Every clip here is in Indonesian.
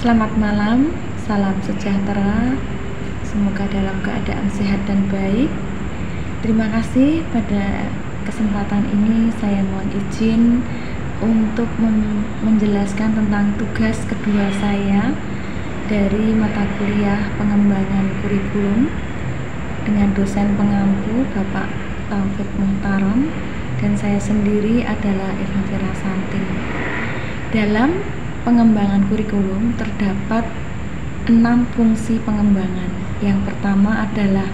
Selamat malam, salam sejahtera. Semoga dalam keadaan sehat dan baik. Terima kasih pada kesempatan ini saya mohon izin untuk menjelaskan tentang tugas kedua saya dari mata kuliah pengembangan kurikulum dengan dosen pengampu Bapak Taufik Muhtaram, dan saya sendiri adalah Eva Firasanti. Dalam pengembangan kurikulum terdapat 6 fungsi pengembangan. Yang pertama adalah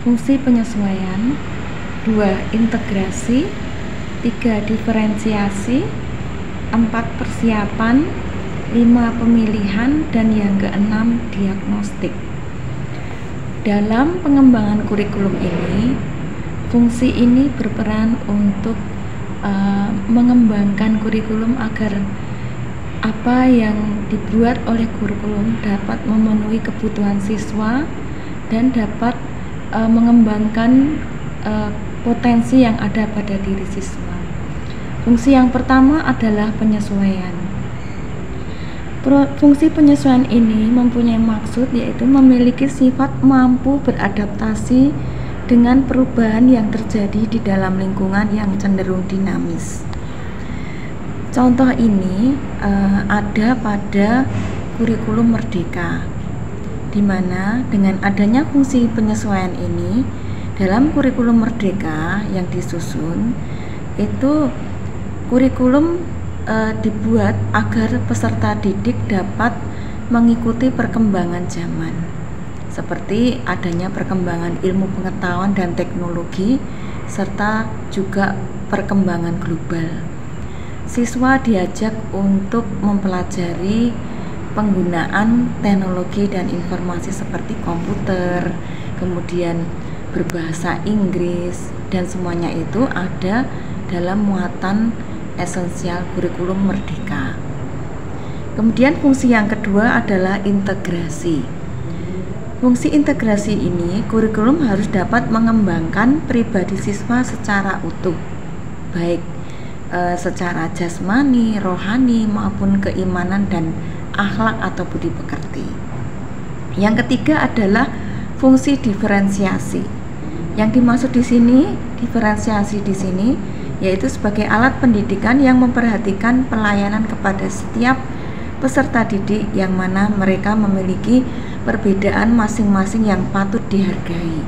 fungsi penyesuaian, 2 integrasi, 3 diferensiasi, 4 persiapan, 5 pemilihan, dan yang keenam diagnostik. Dalam pengembangan kurikulum ini, fungsi ini berperan untuk mengembangkan kurikulum agar apa yang dibuat oleh kurikulum dapat memenuhi kebutuhan siswa dan dapat mengembangkan potensi yang ada pada diri siswa. Fungsi yang pertama adalah penyesuaian. Fungsi penyesuaian ini mempunyai maksud yaitu memiliki sifat mampu beradaptasi dengan perubahan yang terjadi di dalam lingkungan yang cenderung dinamis. Contoh ini ada pada kurikulum Merdeka, di mana dengan adanya fungsi penyesuaian ini dalam kurikulum Merdeka yang disusun itu kurikulum dibuat agar peserta didik dapat mengikuti perkembangan zaman, seperti adanya perkembangan ilmu pengetahuan dan teknologi serta juga perkembangan global. Siswa diajak untuk mempelajari penggunaan teknologi dan informasi seperti komputer, kemudian berbahasa Inggris, dan semuanya itu ada dalam muatan esensial kurikulum Merdeka. Kemudian fungsi yang kedua adalah integrasi. Fungsi integrasi ini kurikulum harus dapat mengembangkan pribadi siswa secara utuh, baik secara jasmani, rohani, maupun keimanan dan akhlak atau budi pekerti. Yang ketiga adalah fungsi diferensiasi. Yang dimaksud di sini, diferensiasi di sini yaitu sebagai alat pendidikan yang memperhatikan pelayanan kepada setiap peserta didik yang mana mereka memiliki perbedaan masing-masing yang patut dihargai.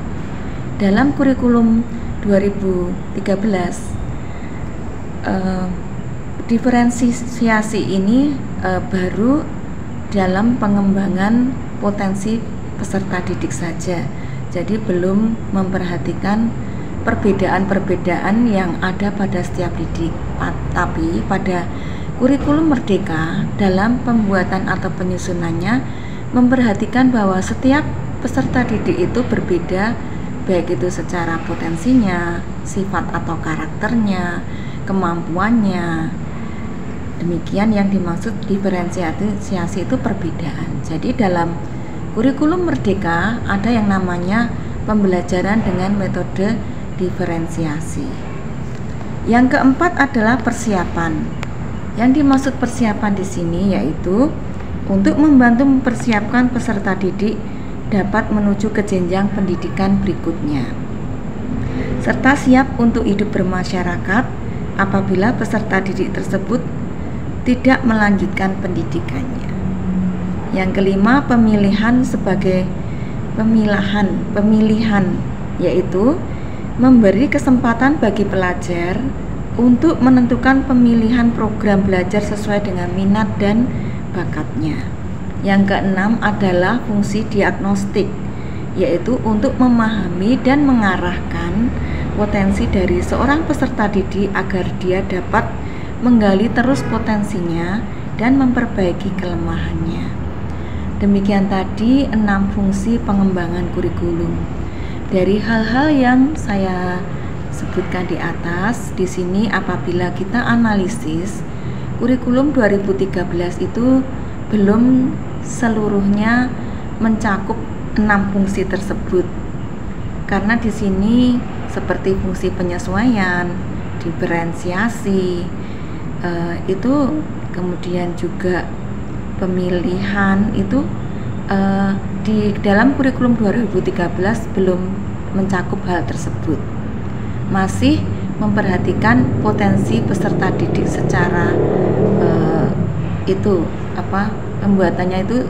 Dalam kurikulum 2013 diferensiasi ini baru dalam pengembangan potensi peserta didik saja, jadi belum memperhatikan perbedaan-perbedaan yang ada pada setiap didik. Tapi pada kurikulum Merdeka dalam pembuatan atau penyusunannya memperhatikan bahwa setiap peserta didik itu berbeda, baik itu secara potensinya, sifat atau karakternya, kemampuannya. Demikian yang dimaksud diferensiasi itu perbedaan. Jadi dalam kurikulum Merdeka ada yang namanya pembelajaran dengan metode diferensiasi. Yang keempat adalah persiapan. Yang dimaksud persiapan di sini yaitu untuk membantu mempersiapkan peserta didik dapat menuju ke jenjang pendidikan berikutnya, serta siap untuk hidup bermasyarakat apabila peserta didik tersebut tidak melanjutkan pendidikannya. Yang kelima, pemilihan sebagai pemilihan yaitu memberi kesempatan bagi pelajar untuk menentukan pemilihan program belajar sesuai dengan minat dan bakatnya. Yang keenam adalah fungsi diagnostik, yaitu untuk memahami dan mengarahkan potensi dari seorang peserta didik agar dia dapat menggali terus potensinya dan memperbaiki kelemahannya. Demikian tadi 6 fungsi pengembangan kurikulum. Dari hal-hal yang saya sebutkan di atas, di sini apabila kita analisis kurikulum 2013 itu belum seluruhnya mencakup 6 fungsi tersebut. Karena di sini seperti fungsi penyesuaian, diferensiasi, itu kemudian juga pemilihan itu di dalam kurikulum 2013 belum mencakup hal tersebut. Masih memperhatikan potensi peserta didik secara pembuatannya itu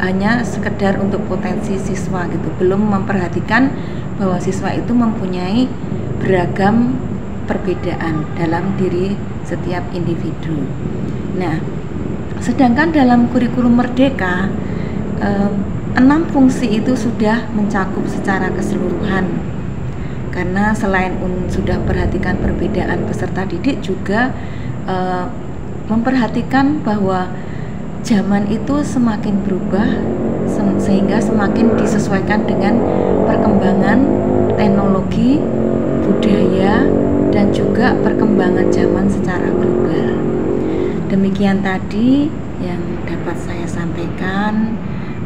hanya sekedar untuk potensi siswa gitu, belum memperhatikan bahwa siswa itu mempunyai beragam perbedaan dalam diri setiap individu. Nah, sedangkan dalam kurikulum Merdeka 6 fungsi itu sudah mencakup secara keseluruhan, karena selain sudah memperhatikan perbedaan peserta didik, juga memperhatikan bahwa zaman itu semakin berubah sehingga semakin disesuaikan dengan perkembangan teknologi, budaya, dan juga perkembangan zaman secara global. Demikian tadi yang dapat saya sampaikan.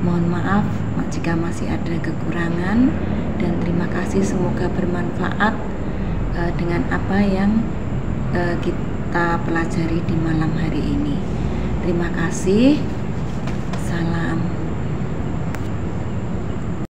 Mohon maaf jika masih ada kekurangan, dan terima kasih, semoga bermanfaat dengan apa yang kita pelajari di malam hari ini. Terima kasih. Salam.